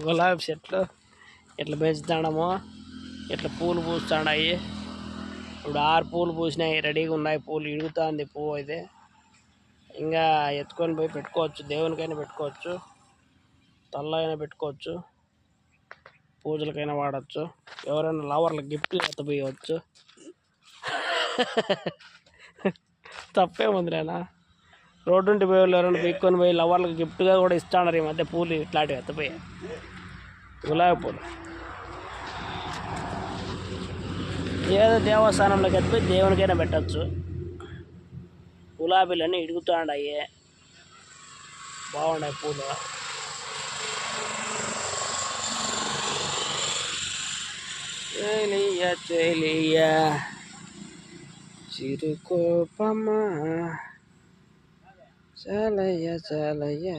గులాబీ చెట్లు ఇట్లా పెంచుతాడము, ఇట్లా పూలు పూస్తున్నాయి. ఇప్పుడు 6 పూలు పూసినాయి, రెడీగా ఉన్నాయి. పూలు ఇడుగుతుంది పువ్వు అయితే. ఇంకా ఎత్తుకొని పోయి పెట్టుకోవచ్చు, దేవునికైనా పెట్టుకోవచ్చు, తల్లైనా పెట్టుకోవచ్చు, పూజలకైనా వాడచ్చు. ఎవరైనా లవర్లకు గిఫ్ట్ ఎత్తపోయవచ్చు. తప్పేముందిలేనా, రోడ్డు నుండి పోయి వాళ్ళు ఎవరైనా పీక్కొని పోయి లవర్లకు గిఫ్ట్గా కూడా ఇస్తాన్నారు ఈ మధ్య పూలు ఇట్లాంటివి ఎత్తపోయి. గులాబీ పూలు ఏదో దేవస్థానంలోకి ఎత్తిపోయి దేవునికైనా పెట్టచ్చు. గులాబీలన్నీ ఇడుగుతాండాయి, బాగున్నాయి పూలు. చెలియా చిరుకోపమా చాలయ్య చాలయ్య.